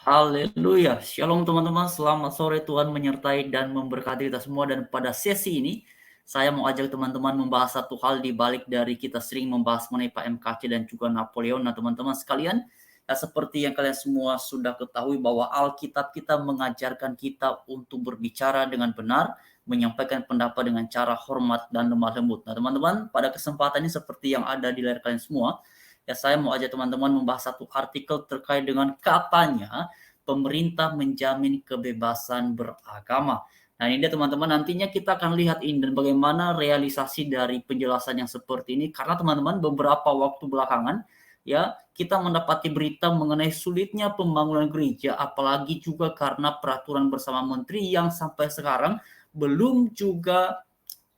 Haleluya. Shalom teman-teman, selamat sore, Tuhan menyertai dan memberkati kita semua. Dan pada sesi ini, saya mau ajak teman-teman membahas satu hal di balik dari kita sering membahas mengenai Pak MKC dan juga Napoleon. Nah teman-teman sekalian, ya seperti yang kalian semua sudah ketahui bahwa Alkitab kita mengajarkan kita untuk berbicara dengan benar, menyampaikan pendapat dengan cara hormat dan lemah lembut. Nah teman-teman, pada kesempatan ini seperti yang ada di layar kalian semua, ya saya mau ajak teman-teman membahas satu artikel terkait dengan katanya pemerintah menjamin kebebasan beragama. Nah ini dia teman-teman, nantinya kita akan lihat ini dan bagaimana realisasi dari penjelasan yang seperti ini. Karena teman-teman beberapa waktu belakangan ya kita mendapati berita mengenai sulitnya pembangunan gereja, apalagi juga karena peraturan bersama menteri yang sampai sekarang belum juga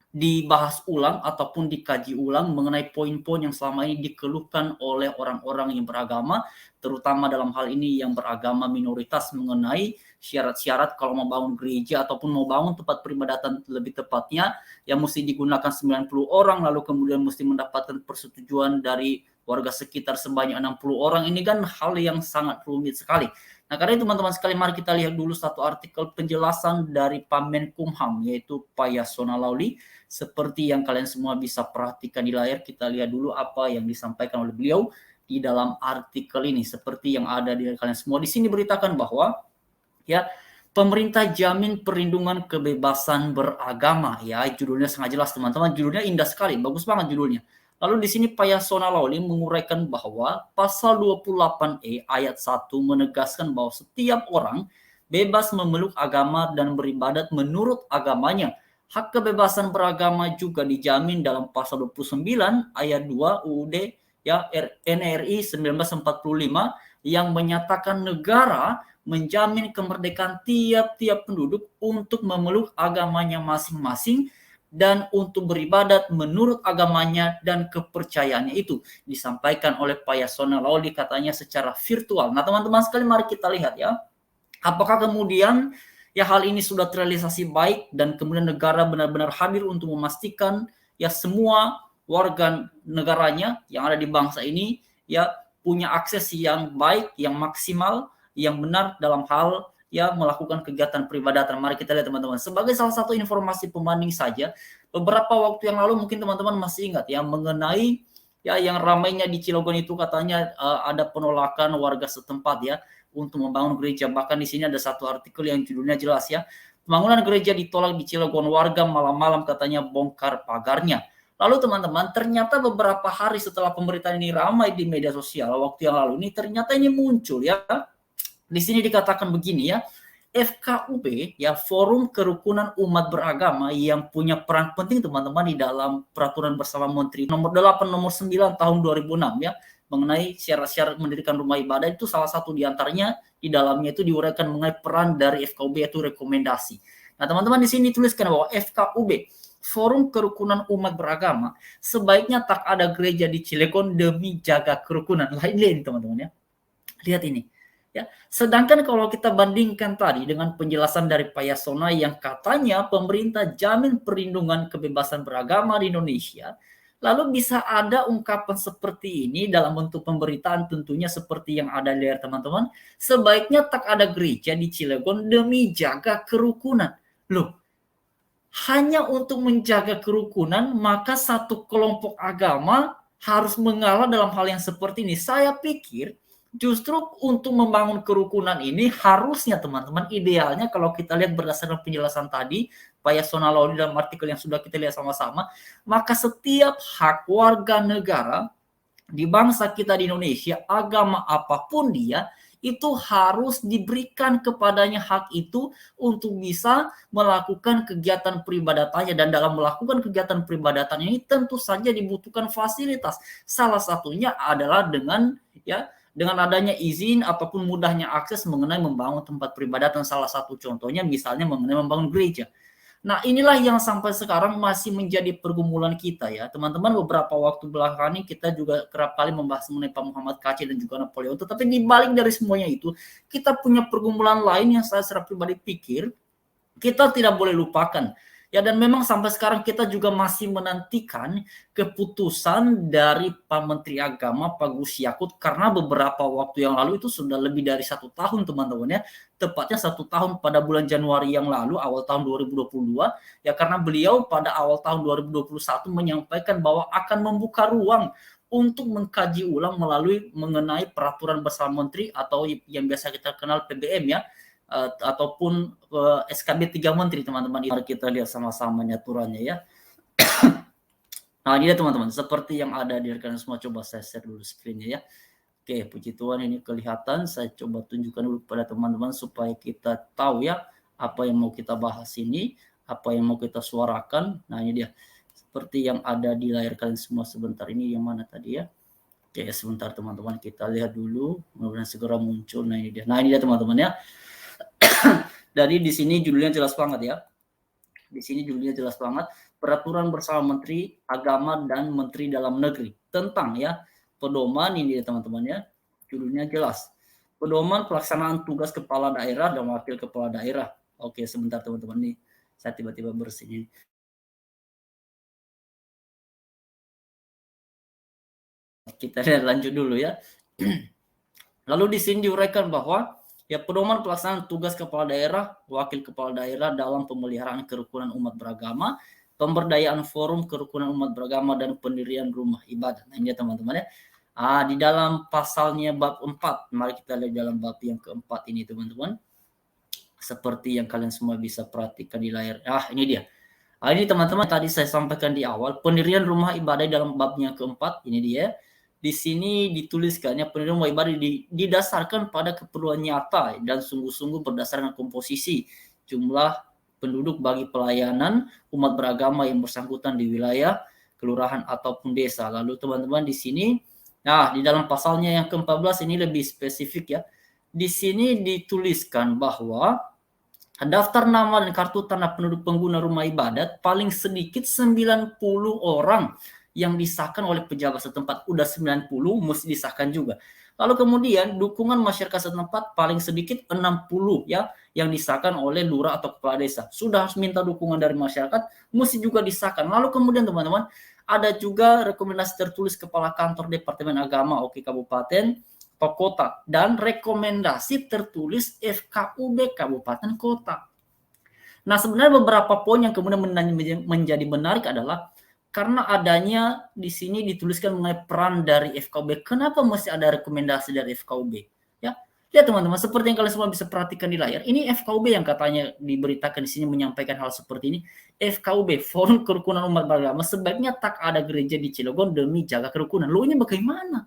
dibahas ulang ataupun dikaji ulang mengenai poin-poin yang selama ini dikeluhkan oleh orang-orang yang beragama, terutama dalam hal ini yang beragama minoritas mengenai syarat-syarat kalau mau bangun gereja ataupun mau bangun tempat peribadatan lebih tepatnya yang mesti digunakan 90 orang lalu kemudian mesti mendapatkan persetujuan dari warga sekitar sebanyak 60 orang. Ini kan hal yang sangat rumit sekali. Nah, karena itu teman-teman sekalian, mari kita lihat dulu satu artikel penjelasan dari Pak Menkumham, yaitu Pak Yasona Lawli. Seperti yang kalian semua bisa perhatikan di layar, kita lihat dulu apa yang disampaikan oleh beliau di dalam artikel ini. Seperti yang ada di kalian semua, di sini beritakan bahwa ya pemerintah jamin perlindungan kebebasan beragama. Ya, judulnya sangat jelas teman-teman, judulnya indah sekali, bagus banget judulnya. Lalu di sini Pak Yasona Lawli menguraikan bahwa pasal 28E ayat 1 menegaskan bahwa setiap orang bebas memeluk agama dan beribadat menurut agamanya. Hak kebebasan beragama juga dijamin dalam pasal 29 ayat 2 UUD ya NRI 1945 yang menyatakan negara menjamin kemerdekaan tiap-tiap penduduk untuk memeluk agamanya masing-masing dan untuk beribadat menurut agamanya dan kepercayaannya. Itu disampaikan oleh Pak Yasona Lawli katanya secara virtual. Nah teman-teman sekalian, mari kita lihat ya, apakah kemudian ya hal ini sudah terrealisasi baik dan kemudian negara benar-benar hadir untuk memastikan ya semua warga negaranya yang ada di bangsa ini ya punya akses yang baik, yang maksimal, yang benar dalam hal ya melakukan kegiatan peribadatan. Mari kita lihat teman-teman. Sebagai salah satu informasi pembanding saja, beberapa waktu yang lalu mungkin teman-teman masih ingat ya mengenai ya yang ramainya di Cilegon itu katanya ada penolakan warga setempat ya untuk membangun gereja. Bahkan di sini ada satu artikel yang judulnya jelas ya. Pembangunan gereja ditolak di Cilegon, warga malam-malam katanya bongkar pagarnya. Lalu teman-teman, ternyata beberapa hari setelah pemberitaan ini ramai di media sosial waktu yang lalu ini ternyata ini muncul ya. Di sini dikatakan begini ya, FKUB ya Forum Kerukunan Umat Beragama yang punya peran penting teman-teman di dalam peraturan bersama menteri nomor 8 nomor 9 tahun 2006 ya mengenai syarat-syarat mendirikan rumah ibadah, itu salah satu diantaranya di dalamnya itu diuraikan mengenai peran dari FKUB yaitu rekomendasi. Nah teman-teman di sini tuliskan bahwa FKUB Forum Kerukunan Umat Beragama sebaiknya tak ada gereja di Cilegon demi jaga kerukunan. Lain-lain teman-teman ya. Lihat ini. Ya, sedangkan kalau kita bandingkan tadi dengan penjelasan dari Pak Yasona yang katanya pemerintah jamin perlindungan kebebasan beragama di Indonesia, lalu bisa ada ungkapan seperti ini dalam bentuk pemberitaan tentunya seperti yang ada di layar teman-teman, sebaiknya tak ada gereja di Cilegon demi jaga kerukunan. Loh, hanya untuk menjaga kerukunan maka satu kelompok agama harus mengalah dalam hal yang seperti ini. Saya pikir justru untuk membangun kerukunan ini harusnya teman-teman idealnya kalau kita lihat berdasarkan penjelasan tadi Pak Yasona Lawli dalam artikel yang sudah kita lihat sama-sama, maka setiap hak warga negara di bangsa kita di Indonesia, agama apapun dia, itu harus diberikan kepadanya hak itu untuk bisa melakukan kegiatan peribadatannya. Dan dalam melakukan kegiatan peribadatan ini tentu saja dibutuhkan fasilitas. Salah satunya adalah dengan adanya izin ataupun mudahnya akses mengenai membangun tempat peribadatan. Salah satu contohnya misalnya mengenai membangun gereja. Nah inilah yang sampai sekarang masih menjadi pergumulan kita ya teman-teman. Beberapa waktu belakangan ini kita juga kerap kali membahas mengenai Pak Muhammad Kacil dan juga Napoleon. Tetapi di balik dari semuanya itu kita punya pergumulan lain yang saya secara pribadi pikir kita tidak boleh lupakan. Ya, dan memang sampai sekarang kita juga masih menantikan keputusan dari Pak Menteri Agama Pak Gus Yakut, karena beberapa waktu yang lalu itu sudah lebih dari 1 tahun teman-teman ya, tepatnya 1 tahun pada bulan Januari yang lalu, awal tahun 2022 ya, karena beliau pada awal tahun 2021 menyampaikan bahwa akan membuka ruang untuk mengkaji ulang melalui mengenai peraturan bersama menteri atau yang biasa kita kenal PBM ya, ataupun SKB 3 menteri teman-teman. Mari kita lihat sama-sama aturannya ya. Nah ini ya teman-teman, seperti yang ada di rekan semua, coba saya share dulu screen-nya ya. Oke, puji Tuhan ini kelihatan, saya coba tunjukkan dulu kepada teman-teman supaya kita tahu ya apa yang mau kita bahas ini, apa yang mau kita suarakan. Nah ini dia, seperti yang ada di layar kalian semua sebentar ini, yang mana tadi ya. Oke, sebentar teman-teman, kita lihat dulu, mudah-mudahan segera muncul. Nah ini dia teman-teman ya. Dari di sini judulnya jelas banget ya. Di sini judulnya jelas banget, peraturan bersama Menteri Agama dan Menteri Dalam Negeri tentang ya pedoman ini ya teman-teman ya. Judulnya jelas. Pedoman pelaksanaan tugas kepala daerah dan wakil kepala daerah. Oke, sebentar teman-teman nih. Saya tiba-tiba bersih. Kita lihat lanjut dulu ya. Lalu di sini diuraikan bahwa ya pedoman pelaksanaan tugas kepala daerah, wakil kepala daerah dalam pemeliharaan kerukunan umat beragama, pemberdayaan forum kerukunan umat beragama, dan pendirian rumah ibadah. Nah ini ya teman-teman ya. Di dalam pasalnya bab 4, mari kita lihat dalam bab yang keempat ini teman-teman. Seperti yang kalian semua bisa perhatikan di layar. Ini dia. Ini teman-teman tadi saya sampaikan di awal, pendirian rumah ibadah dalam babnya keempat, ini dia. Di sini dituliskannya pendirian rumah ibadah didasarkan pada keperluan nyata dan sungguh-sungguh berdasarkan komposisi jumlah penduduk bagi pelayanan umat beragama yang bersangkutan di wilayah, kelurahan ataupun desa. Lalu teman-teman di sini, di dalam pasalnya yang ke-14 ini lebih spesifik ya. Di sini dituliskan bahwa daftar nama dan kartu tanda penduduk pengguna rumah ibadat paling sedikit 90 orang yang disahkan oleh pejabat setempat. Udah 90 mesti disahkan juga. Lalu kemudian dukungan masyarakat setempat paling sedikit 60 ya, yang disahkan oleh lurah atau kepala desa. Sudah harus minta dukungan dari masyarakat, mesti juga disahkan. Lalu kemudian teman-teman, ada juga rekomendasi tertulis kepala kantor Departemen Agama Kabupaten atau kota, dan rekomendasi tertulis FKUB kabupaten kota. Nah sebenarnya beberapa poin yang kemudian menjadi menarik adalah karena adanya di sini dituliskan mengenai peran dari FKUB. Kenapa mesti ada rekomendasi dari FKUB? Ya, lihat teman-teman, seperti yang kalian semua bisa perhatikan di layar. Ini FKUB yang katanya diberitakan di sini menyampaikan hal seperti ini. FKUB, Forum Kerukunan Umat Beragama, sebaiknya tak ada gereja di Cilegon demi jaga kerukunan. Loh ini bagaimana?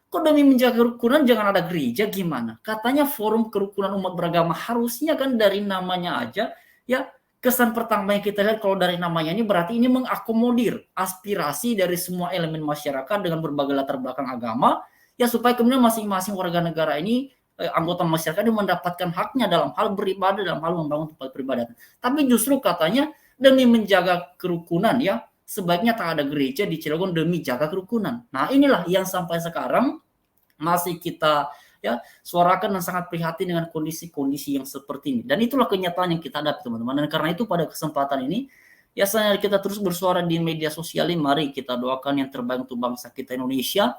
Kok demi menjaga kerukunan jangan ada gereja, gimana? Katanya Forum Kerukunan Umat Beragama, harusnya kan dari namanya aja ya. Kesan pertama yang kita lihat kalau dari namanya ini berarti ini mengakomodir aspirasi dari semua elemen masyarakat dengan berbagai latar belakang agama ya, supaya kemudian masing-masing warga negara ini anggota masyarakat ini mendapatkan haknya dalam hal beribadah, dalam hal membangun tempat peribadatan. Tapi justru katanya demi menjaga kerukunan ya, sebaiknya tak ada gereja di Cilegon demi jaga kerukunan. Nah inilah yang sampai sekarang masih kita ya suarakan dan sangat prihatin dengan kondisi-kondisi yang seperti ini. Dan itulah kenyataan yang kita hadapi teman-teman. Dan karena itu pada kesempatan ini ya saya kita terus bersuara di media sosial ini. Mari kita doakan yang terbaik untuk bangsa kita Indonesia.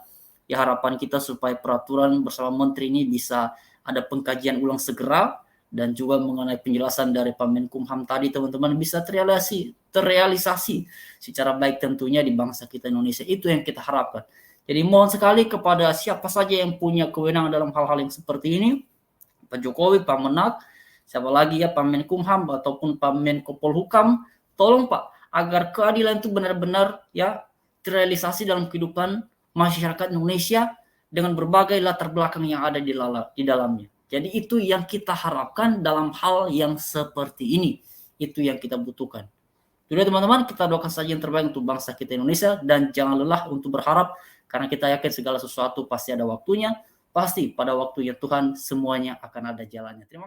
Ya harapan kita supaya peraturan bersama menteri ini bisa ada pengkajian ulang segera, dan juga mengenai penjelasan dari Pak Menkumham tadi teman-teman bisa terrealisasi secara baik tentunya di bangsa kita Indonesia. Itu yang kita harapkan. Jadi mohon sekali kepada siapa saja yang punya kewenangan dalam hal-hal yang seperti ini, Pak Jokowi, Pak Menak, siapa lagi ya, Pak Menkumham ataupun Pak Menko Polhukam, tolong Pak agar keadilan itu benar-benar ya terrealisasi dalam kehidupan masyarakat Indonesia dengan berbagai latar belakang yang ada di dalamnya. Jadi itu yang kita harapkan dalam hal yang seperti ini. Itu yang kita butuhkan. Jadi teman-teman, kita doakan saja yang terbaik untuk bangsa kita Indonesia, dan jangan lelah untuk berharap, karena kita yakin segala sesuatu pasti ada waktunya, pasti pada waktunya Tuhan semuanya akan ada jalannya. Terima kasih.